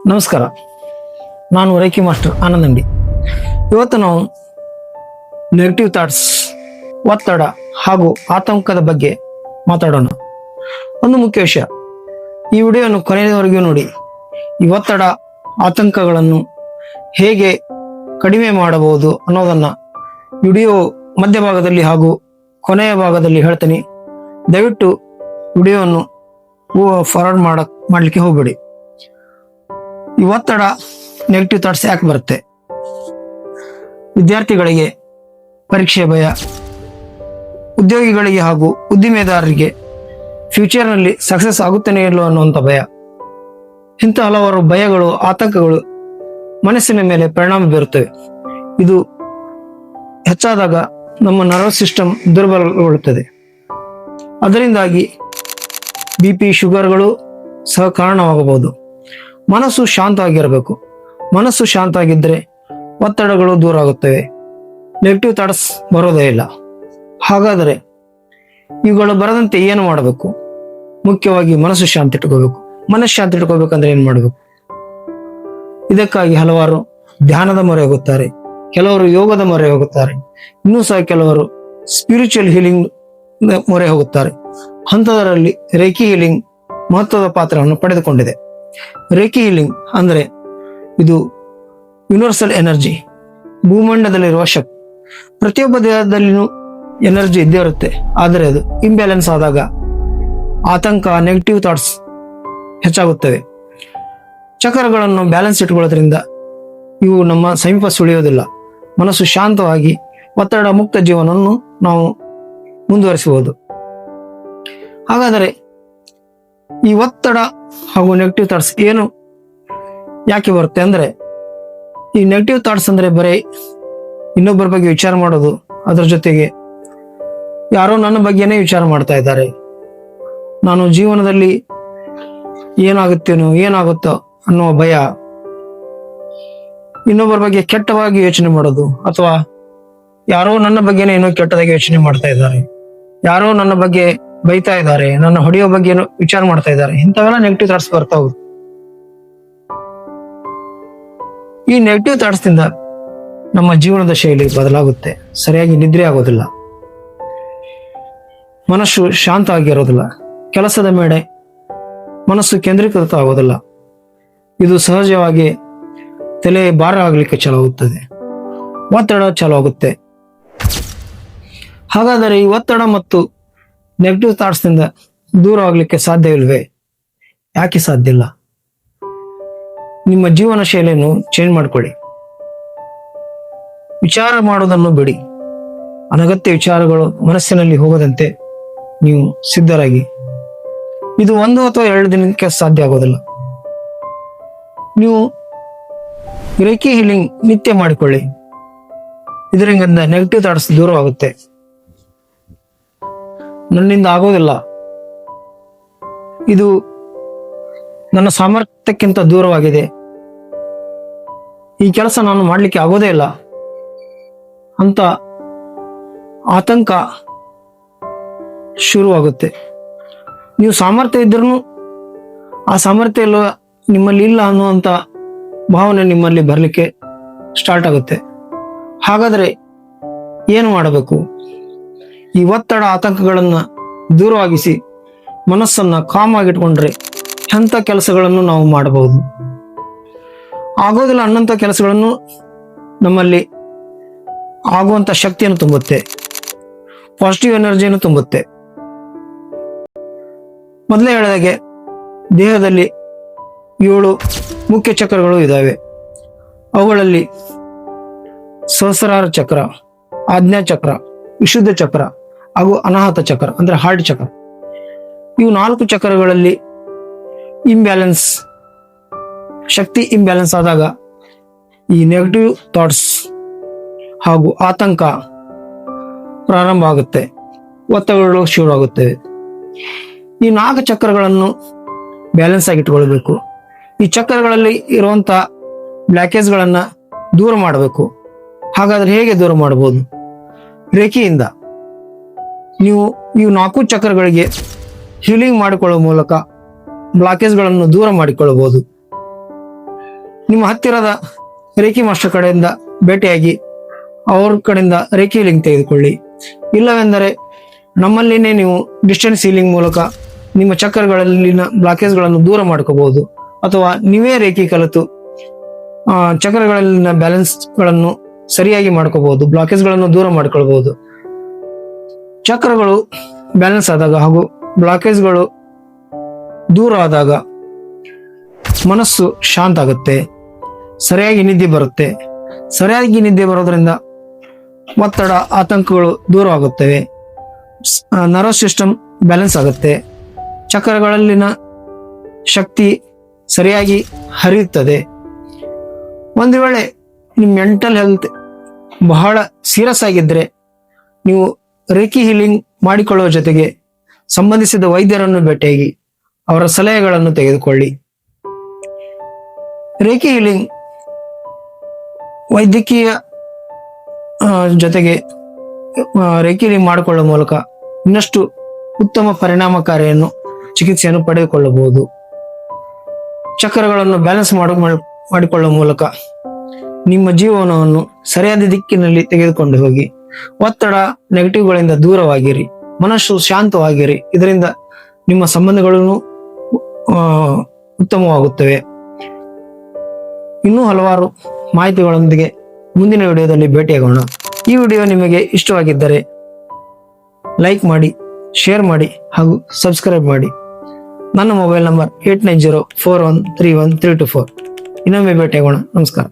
ನಮಸ್ಕಾರ, ನಾನು reiki master Anand ಅಂಗಡಿ. ಇವತ್ತು ನಾವು ನೆಗೆಟಿವ್ ಥಾಟ್ಸ್, ಒತ್ತಡ ಹಾಗೂ ಆತಂಕದ ಬಗ್ಗೆ ಮಾತಾಡೋಣ. ಒಂದು ಮುಖ್ಯ ವಿಷಯ, ಈ ವಿಡಿಯೋವನ್ನು ಕೊನೆಯವರೆಗೂ ನೋಡಿ. ಈ ಒತ್ತಡ, ಆತಂಕಗಳನ್ನು ಹೇಗೆ ಕಡಿಮೆ ಮಾಡಬಹುದು ಅನ್ನೋದನ್ನ ವಿಡಿಯೋ ಮಧ್ಯಭಾಗದಲ್ಲಿ ಹಾಗೂ ಕೊನೆಯ ಭಾಗದಲ್ಲಿ ಹೇಳ್ತೀನಿ. ದಯವಿಟ್ಟು ವಿಡಿಯೋವನ್ನು ಫಾರ್ವರ್ಡ್ ಮಾಡಲಿಕ್ಕೆ ಹೋಗಬೇಡಿ. ಈ ಒತ್ತಡ, ನೆಗೆಟಿವ್ ಥಾಟ್ಸ್ ಯಾಕೆ ಬರುತ್ತೆ? ವಿದ್ಯಾರ್ಥಿಗಳಿಗೆ ಪರೀಕ್ಷೆ ಭಯ, ಉದ್ಯೋಗಿಗಳಿಗೆ ಹಾಗೂ ಉದ್ದಿಮೆದಾರರಿಗೆ ಫ್ಯೂಚರ್ನಲ್ಲಿ ಸಕ್ಸಸ್ ಆಗುತ್ತೇನೆ ಇಲ್ಲೋ ಅನ್ನುವಂಥ ಭಯ. ಇಂಥ ಹಲವಾರು ಭಯಗಳು, ಆತಂಕಗಳು ಮನಸ್ಸಿನ ಮೇಲೆ ಪರಿಣಾಮ ಬೀರುತ್ತವೆ. ಇದು ಹೆಚ್ಚಾದಾಗ ನಮ್ಮ ನರ್ವಸ್ ಸಿಸ್ಟಮ್ ದುರ್ಬಲಗೊಳ್ಳುತ್ತದೆ. ಅದರಿಂದಾಗಿ BP, ಶುಗರ್ಗಳು ಸಹ ಕಾರಣವಾಗಬಹುದು. ಮನಸ್ಸು ಶಾಂತವಾಗಿರಬೇಕು. ಮನಸ್ಸು ಶಾಂತ ಆಗಿದ್ದರೆ ಒತ್ತಡಗಳು ದೂರ ಆಗುತ್ತವೆ, ನೆಗೆಟಿವ್ ಥಾಟ್ಸ್ ಬರೋದೇ ಇಲ್ಲ. ಹಾಗಾದರೆ ಇವುಗಳು ಬರದಂತೆ ಏನು ಮಾಡಬೇಕು? ಮುಖ್ಯವಾಗಿ ಮನಸ್ಸು ಶಾಂತಿ ಇಟ್ಕೋಬೇಕು. ಮನಸ್ಸು ಶಾಂತಿ ಇಟ್ಕೋಬೇಕಂದ್ರೆ ಏನು ಮಾಡಬೇಕು? ಇದಕ್ಕಾಗಿ ಹಲವಾರು ಧ್ಯಾನದ ಮೊರೆ ಹೋಗುತ್ತಾರೆ, ಕೆಲವರು ಯೋಗದ ಮೊರೆ ಹೋಗುತ್ತಾರೆ, ಇನ್ನೂ ಸಹ ಕೆಲವರು ಸ್ಪಿರಿಚುವಲ್ ಹೀಲಿಂಗ್ ಮೊರೆ ಹೋಗುತ್ತಾರೆ. ಅಂಥದರಲ್ಲಿ ರೇಖಿ ಹೀಲಿಂಗ್ ಮಹತ್ವದ ಪಾತ್ರವನ್ನು ಪಡೆದುಕೊಂಡಿದೆ. ರೇಖಿ ಹೀಲಿಂಗ್ ಅಂದರೆ ಇದು ಯೂನಿವರ್ಸಲ್ ಎನರ್ಜಿ, ಭೂಮಂಡಲದಲ್ಲಿರುವ ಶಕ್ತಿ. ಪ್ರತಿಯೊಬ್ಬ ದೇಹದಲ್ಲಿನೂ ಎನರ್ಜಿ ಇದ್ದೇ ಇರುತ್ತೆ. ಆದರೆ ಅದು ಇಂಬ್ಯಾಲೆನ್ಸ್ ಆದಾಗ ಆತಂಕ, ನೆಗೆಟಿವ್ ಥಾಟ್ಸ್ ಹೆಚ್ಚಾಗುತ್ತವೆ. ಚಕ್ರಗಳನ್ನು ಬ್ಯಾಲೆನ್ಸ್ ಇಟ್ಕೊಳ್ಳೋದ್ರಿಂದ ಇವು ನಮ್ಮ ಸಮೀಪ ಸುಳಿಯೋದಿಲ್ಲ. ಮನಸ್ಸು ಶಾಂತವಾಗಿ ಒತ್ತಡ ಮುಕ್ತ ಜೀವನವನ್ನು ನಾವು ಮುಂದುವರಿಸಬಹುದು. ಹಾಗಾದರೆ ಈ ಒತ್ತಡ ಹಾಗೂ ನೆಗೆಟಿವ್ ಥಾಟ್ಸ್ ಯಾಕೆ ಬರುತ್ತೆ ಅಂದ್ರೆ, ಈ ನೆಗೆಟಿವ್ ಥಾಟ್ಸ್ ಅಂದ್ರೆ ಬರೀ ಇನ್ನೊಬ್ಬರ ಬಗ್ಗೆ ವಿಚಾರ ಮಾಡೋದು, ಅದರ ಜೊತೆಗೆ ಯಾರೋ ನನ್ನ ಬಗ್ಗೆನೇ ವಿಚಾರ ಮಾಡ್ತಾ ಇದ್ದಾರೆ, ನಾನು ಜೀವನದಲ್ಲಿ ಏನಾಗುತ್ತೋ ಅನ್ನುವ ಭಯ, ಇನ್ನೊಬ್ಬರ ಬಗ್ಗೆ ಕೆಟ್ಟವಾಗಿ ಯೋಚನೆ ಮಾಡೋದು, ಅಥವಾ ಯಾರೋ ನನ್ನ ಬಗ್ಗೆನೇ ಏನೋ ಕೆಟ್ಟದಾಗಿ ಯೋಚನೆ ಮಾಡ್ತಾ ಇದ್ದಾರೆ, ಯಾರೋ ನನ್ನ ಬಗ್ಗೆ ಬೈತಾ ಇದ್ದಾರೆ, ನನ್ನ ಹೊಡೆಯೋ ಬಗ್ಗೆ ಏನೋ ವಿಚಾರ ಮಾಡ್ತಾ ಇದ್ದಾರೆ. ಇಂಥವೆಲ್ಲ ನೆಗೆಟಿವ್ ಥಾಟ್ಸ್ ಬರ್ತಾ ಹೋಗುದು. ಈ ನೆಗೆಟಿವ್ ಥಾಟ್ಸ್ ನಿಂದ ನಮ್ಮ ಜೀವನದ ಶೈಲಿ ಬದಲಾಗುತ್ತೆ. ಸರಿಯಾಗಿ ನಿದ್ರೆ ಆಗೋದಿಲ್ಲ, ಮನಸ್ಸು ಶಾಂತ ಆಗಿರೋದಿಲ್ಲ, ಕೆಲಸದ ಮೇಲೆ ಮನಸ್ಸು ಕೇಂದ್ರೀಕೃತ ಆಗೋದಿಲ್ಲ. ಇದು ಸಹಜವಾಗಿ ತಲೆ ಭಾರ ಆಗ್ಲಿಕ್ಕೆ ಚಾಲಾಗುತ್ತದೆ, ಒತ್ತಡ ಚಾಲಾಗುತ್ತೆ. ಹಾಗಾದರೆ ಈ ಒತ್ತಡ ಮತ್ತು ನೆಗೆಟಿವ್ ಥಾಟ್ಸ್ ನಿಂದ ದೂರ ಆಗ್ಲಿಕ್ಕೆ ಸಾಧ್ಯವಿಲ್ವೇ? ಯಾಕೆ ಸಾಧ್ಯ ಇಲ್ಲ? ನಿಮ್ಮ ಜೀವನ ಶೈಲಿಯನ್ನು ಚೇಂಜ್ ಮಾಡ್ಕೊಳ್ಳಿ. ವಿಚಾರ ಮಾಡೋದನ್ನು ಬಿಡಿ. ಅನಗತ್ಯ ವಿಚಾರಗಳು ಮನಸ್ಸಿನಲ್ಲಿ ಹೋಗದಂತೆ ನೀವು ಸಿದ್ಧರಾಗಿ. ಇದು 1 ಅಥವಾ 2 ದಿನಕ್ಕೆ ಸಾಧ್ಯ ಆಗೋದಿಲ್ಲ. ನೀವು ರೇಖಿ ಹೀಲಿಂಗ್ ನಿತ್ಯ ಮಾಡಿಕೊಳ್ಳಿ. ಇದರಿಂದ ನೆಗೆಟಿವ್ ಥಾಟ್ಸ್ ದೂರವಾಗುತ್ತೆ. ನನ್ನಿಂದ ಆಗೋದಿಲ್ಲ, ಇದು ನನ್ನ ಸಾಮರ್ಥ್ಯಕ್ಕಿಂತ ದೂರವಾಗಿದೆ, ಈ ಕೆಲಸ ನಾನು ಮಾಡಲಿಕ್ಕೆ ಆಗೋದೇ ಇಲ್ಲ ಅಂತ ಆತಂಕ ಶುರುವಾಗುತ್ತೆ. ನೀವು ಸಾಮರ್ಥ್ಯ ಇದ್ರೂ ಆ ಸಾಮರ್ಥ್ಯ ನಿಮ್ಮಲ್ಲಿ ಇಲ್ಲ ಅನ್ನುವಂಥ ಭಾವನೆ ನಿಮ್ಮಲ್ಲಿ ಬರಲಿಕ್ಕೆ ಸ್ಟಾರ್ಟ್ ಆಗುತ್ತೆ. ಹಾಗಾದರೆ ಏನು ಮಾಡಬೇಕು? ಈ ಒತ್ತಡ, ಆತಂಕಗಳನ್ನು ದೂರವಾಗಿಸಿ ಮನಸ್ಸನ್ನ ಕಾಮ್ ಆಗಿಟ್ಕೊಂಡ್ರೆ ಎಂಥ ಕೆಲಸಗಳನ್ನು ನಾವು ಮಾಡಬಹುದು. ಆಗೋದಿಲ್ಲ ಅನ್ನೋಂಥ ಕೆಲಸಗಳನ್ನು ನಮ್ಮಲ್ಲಿ ಆಗುವಂಥ ಶಕ್ತಿಯನ್ನು ತುಂಬುತ್ತೆ, ಪಾಸಿಟಿವ್ ಎನರ್ಜಿಯನ್ನು ತುಂಬುತ್ತೆ. ಮೊದಲೇ ಹೇಳಿದಾಗೆ ದೇಹದಲ್ಲಿ 7 ಮುಖ್ಯ ಚಕ್ರಗಳು ಇದ್ದಾವೆ. ಅವುಗಳಲ್ಲಿ ಸಹಸ್ರಾರ ಚಕ್ರ, ಆಜ್ಞಾ ಚಕ್ರ, ವಿಶುದ್ಧ ಚಕ್ರ ಹಾಗೂ ಅನಾಹತ ಚಕ್ರ ಅಂದ್ರೆ ಹಾರ್ಟ್ ಚಕ್ರ. ಇವು 4 ಚಕ್ರಗಳಲ್ಲಿ ಶಕ್ತಿ ಇಂಬ್ಯಾಲೆನ್ಸ್ ಆದಾಗ ಈ ನೆಗೆಟಿವ್ ಥಾಟ್ಸ್ ಹಾಗೂ ಆತಂಕ ಪ್ರಾರಂಭ ಆಗುತ್ತೆ, ಒತ್ತಡಗಳು ಶುರುವಾಗುತ್ತವೆ. ಈ 4 ಚಕ್ರಗಳನ್ನು ಬ್ಯಾಲೆನ್ಸ್ ಆಗಿ ಇಟ್ಕೊಳ್ಬೇಕು. ಈ ಚಕ್ರಗಳಲ್ಲಿ ಇರುವಂತ ಬ್ಲಾಕೇಜ್ಗಳನ್ನ ದೂರ ಮಾಡಬೇಕು. ಹಾಗಾದ್ರೆ ಹೇಗೆ ದೂರ ಮಾಡಬಹುದು? ರೇಖೆಯಿಂದ ನೀವು ಈ 4 ಚಕ್ರಗಳಿಗೆ ಹೀಲಿಂಗ್ ಮಾಡಿಕೊಳ್ಳುವ ಮೂಲಕ ಬ್ಲಾಕೇಜ್ಗಳನ್ನು ದೂರ ಮಾಡಿಕೊಳ್ಳಬಹುದು. ನಿಮ್ಮ ಹತ್ತಿರದ ರೇಖಿ ಮಾಸ್ಟರ್ ಕಡೆಯಿಂದ ಭೇಟಿಯಾಗಿ ಅವ್ರ ಕಡೆಯಿಂದ ರೇಖಿ ಹೀಲಿಂಗ್ ತೆಗೆದುಕೊಳ್ಳಿ. ಇಲ್ಲವೆಂದರೆ ನಮ್ಮಲ್ಲಿನೇ ನೀವು ಡಿಸ್ಟೆನ್ಸ್ ಹೀಲಿಂಗ್ ಮೂಲಕ ನಿಮ್ಮ ಚಕ್ರಗಳಲ್ಲಿನ ಬ್ಲಾಕೇಜ್ಗಳನ್ನು ದೂರ ಮಾಡ್ಕೋಬಹುದು. ಅಥವಾ ನೀವೇ ರೇಖಿ ಕಲಿತು ಚಕ್ರಗಳಲ್ಲಿನ ಬ್ಯಾಲೆನ್ಸ್ಗಳನ್ನು ಸರಿಯಾಗಿ ಮಾಡ್ಕೋಬಹುದು, ಬ್ಲಾಕೇಜ್ಗಳನ್ನು ದೂರ ಮಾಡ್ಕೊಳ್ಬಹುದು. ಚಕ್ರಗಳು ಬ್ಯಾಲೆನ್ಸ್ ಆದಾಗ ಹಾಗೂ ಬ್ಲಾಕೇಜ್ಗಳು ದೂರ ಆದಾಗ ಮನಸ್ಸು ಶಾಂತ ಆಗುತ್ತೆ, ಸರಿಯಾಗಿ ನಿದ್ದೆ ಬರುತ್ತೆ. ಸರಿಯಾಗಿ ನಿದ್ದೆ ಬರೋದ್ರಿಂದ ಒತ್ತಡ, ಆತಂಕಗಳು ದೂರ ಆಗುತ್ತವೆ. ನರ್ವಸ್ ಸಿಸ್ಟಮ್ ಬ್ಯಾಲೆನ್ಸ್ ಆಗುತ್ತೆ. ಚಕ್ರಗಳಲ್ಲಿನ ಶಕ್ತಿ ಸರಿಯಾಗಿ ಹರಿಯುತ್ತದೆ. ಒಂದು ವೇಳೆ ನಿಮ್ಮ ಮೆಂಟಲ್ ಹೆಲ್ತ್ ಬಹಳ ಸೀರಿಯಸ್ ಆಗಿದ್ರೆ ನೀವು ರೇಖಿ ಹೀಲಿಂಗ್ ಮಾಡಿಕೊಳ್ಳುವ ಜೊತೆಗೆ ಸಂಬಂಧಿಸಿದ ವೈದ್ಯರನ್ನು ಭೇಟಿಯಾಗಿ ಅವರ ಸಲಹೆಗಳನ್ನು ತೆಗೆದುಕೊಳ್ಳಿ. ರೇಖಿ ಹೀಲಿಂಗ್ ವೈದ್ಯಕೀಯ ಜೊತೆಗೆ ರೇಖಿ ಹೀಲಿಂಗ್ ಮಾಡಿಕೊಳ್ಳುವ ಮೂಲಕ ಇನ್ನಷ್ಟು ಉತ್ತಮ ಪರಿಣಾಮಕಾರಿಯನ್ನು ಚಿಕಿತ್ಸೆಯನ್ನು ಪಡೆದುಕೊಳ್ಳಬಹುದು. ಚಕ್ರಗಳನ್ನು ಬ್ಯಾಲೆನ್ಸ್ ಮಾಡಿಕೊಳ್ಳುವ ಮೂಲಕ ನಿಮ್ಮ ಜೀವನವನ್ನು ಸರಿಯಾದ ದಿಕ್ಕಿನಲ್ಲಿ ತೆಗೆದುಕೊಂಡು ಹೋಗಿ ಒತ್ತಡ, ನೆಗೆಟಿವ್ಗಳಿಂದ ದೂರವಾಗಿರಿ, ಮನಸ್ಸು ಶಾಂತವಾಗಿರಿ. ಇದರಿಂದ ನಿಮ್ಮ ಸಂಬಂಧಗಳನ್ನು ಉತ್ತಮವಾಗುತ್ತವೆ. ಇನ್ನೂ ಹಲವಾರು ಮಾಹಿತಿಗಳೊಂದಿಗೆ ಮುಂದಿನ ವಿಡಿಯೋದಲ್ಲಿ ಭೇಟಿಯಾಗೋಣ. ಈ ವಿಡಿಯೋ ನಿಮಗೆ ಇಷ್ಟವಾಗಿದ್ದರೆ ಲೈಕ್ ಮಾಡಿ, ಶೇರ್ ಮಾಡಿ ಹಾಗೂ ಸಬ್ಸ್ಕ್ರೈಬ್ ಮಾಡಿ. ನನ್ನ ಮೊಬೈಲ್ ನಂಬರ್ 8904131324. ಇನ್ನೊಮ್ಮೆ ಭೇಟಿಯಾಗೋಣ. ನಮಸ್ಕಾರ.